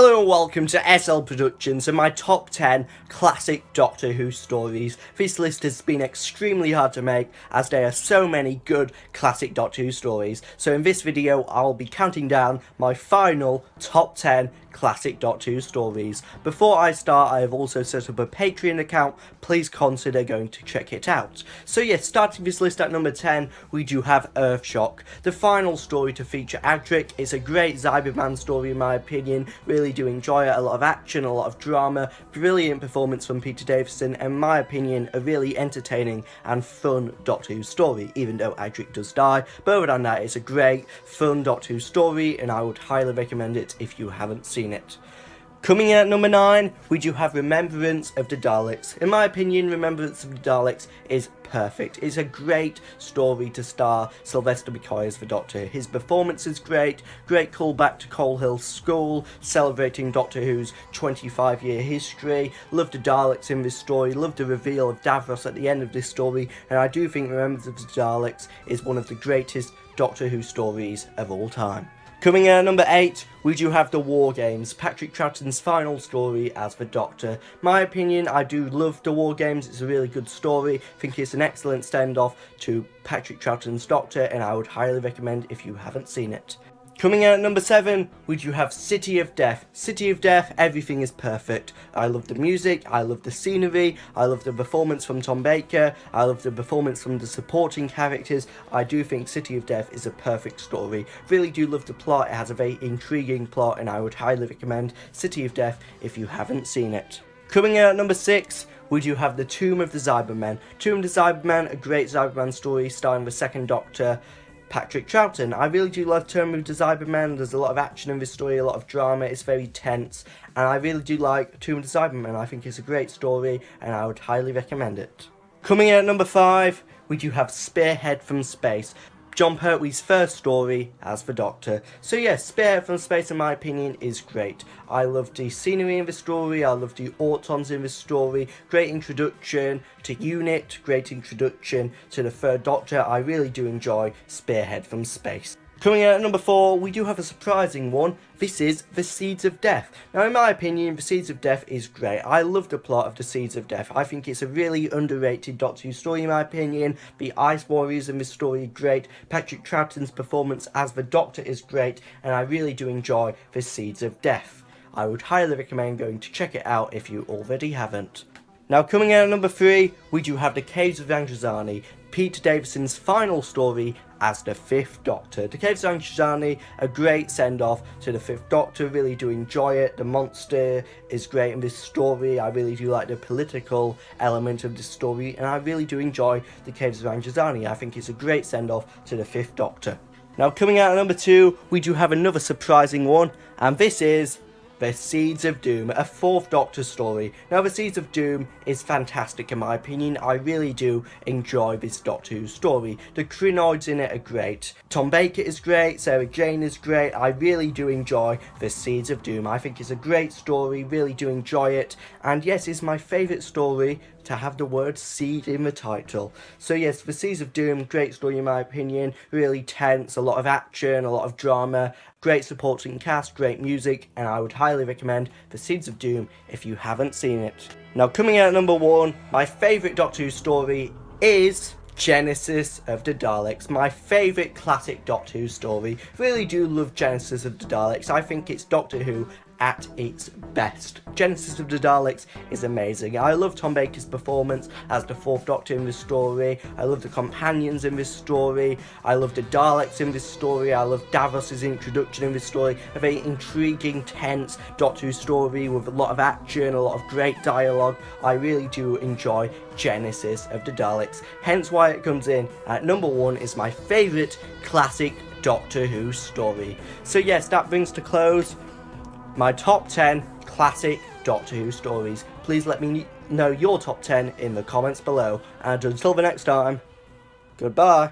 Hello and welcome to SL Productions and my top 10 classic Doctor Who stories. This list has been extremely hard to make as there are so many good classic Doctor Who stories. So in this video I'll be counting down my final top 10 classic Doctor Who stories. Before I start, I have also set up a Patreon account. Please consider going to check it out. So yes, starting this list at number 10, we do have Earthshock, the final story to feature Adric. It's a great Cyberman story in my opinion. Really do enjoy it. A lot of action, a lot of drama, brilliant performance from Peter Davison, and in my opinion a really entertaining and fun Doctor Who story, even though Adric does die. But other than that, it's a great fun Doctor Who story and I would highly recommend it if you haven't seen it. Coming in at number 9, we do have Remembrance of the Daleks. In my opinion, Remembrance of the Daleks is perfect. It's a great story to star Sylvester McCoy as the Doctor. His performance is great callback to Coal Hill School, celebrating Doctor Who's 25-year history. Love the Daleks in this story, love the reveal of Davros at the end of this story, and I do think Remembrance of the Daleks is one of the greatest Doctor Who stories of all time. Coming in at number 8, we do have The War Games, Patrick Troughton's final story as the Doctor. My opinion, I do love The War Games, it's a really good story. I think it's an excellent send-off to Patrick Troughton's Doctor and I would highly recommend if you haven't seen it. Coming in at number 7, we do have City of Death. City of Death, everything is perfect. I love the music, I love the scenery, I love the performance from Tom Baker, I love the performance from the supporting characters. I do think City of Death is a perfect story. Really do love the plot, it has a very intriguing plot and I would highly recommend City of Death if you haven't seen it. Coming in at number 6, we do have the Tomb of the Cybermen. Tomb of the Cybermen, a great Cyberman story starring the second Doctor, Patrick Troughton. I really do love Tomb of the Cybermen. There's a lot of action in this story, a lot of drama, it's very tense, and I really do like Tomb of the Cybermen. I think it's a great story and I would highly recommend it. Coming in at number 5, we do have Spearhead from Space, John Pertwee's first story as the Doctor. So yes, Spearhead from Space in my opinion is great. I love the scenery in the story, I love the Autons in the story, great introduction to Unit, great introduction to the third Doctor. I really do enjoy Spearhead from Space. Coming in at number 4, we do have a surprising one. This is The Seeds of Death. Now in my opinion, The Seeds of Death is great. I love the plot of The Seeds of Death. I think it's a really underrated Doctor Who story in my opinion. The Ice Warriors in this story are great. Patrick Troughton's performance as the Doctor is great. And I really do enjoy The Seeds of Death. I would highly recommend going to check it out if you already haven't. Now coming in at number 3, we do have the Caves of Androzani, Peter Davison's final story as the 5th Doctor. The Caves of Androzani, a great send-off to the 5th Doctor, really do enjoy it. The monster is great in this story. I really do like the political element of this story and I really do enjoy the Caves of Androzani. I think it's a great send-off to the 5th Doctor. Now coming out at number 2, we do have another surprising one, and this is The Seeds of Doom, a 4th Doctor story. Now The Seeds of Doom is fantastic in my opinion. I really do enjoy this Doctor Who story. The Krynoids in it are great. Tom Baker is great, Sarah Jane is great. I really do enjoy The Seeds of Doom. I think it's a great story, really do enjoy it. And yes, it's my favourite story to have the word seed in the title. So yes, The Seeds of Doom, great story in my opinion, really tense, a lot of action, a lot of drama, great supporting cast, great music, and I would highly recommend The Seeds of Doom if you haven't seen it. Now coming out at number 1, my favourite Doctor Who story is Genesis of the Daleks, my favourite classic Doctor Who story. Really do love Genesis of the Daleks. I think it's Doctor Who at its best. Genesis of the Daleks is amazing. I love Tom Baker's performance as the 4th Doctor in this story. I love the companions in this story. I love the Daleks in this story. I love Davros' introduction in this story. A very intriguing, tense Doctor Who story with a lot of action, a lot of great dialogue. I really do enjoy Genesis of the Daleks. Hence why it comes in at number 1 is my favourite classic Doctor Who story. So yes, that brings to close my top 10 classic Doctor Who stories. Please let me know your top 10 in the comments below. And until the next time, goodbye.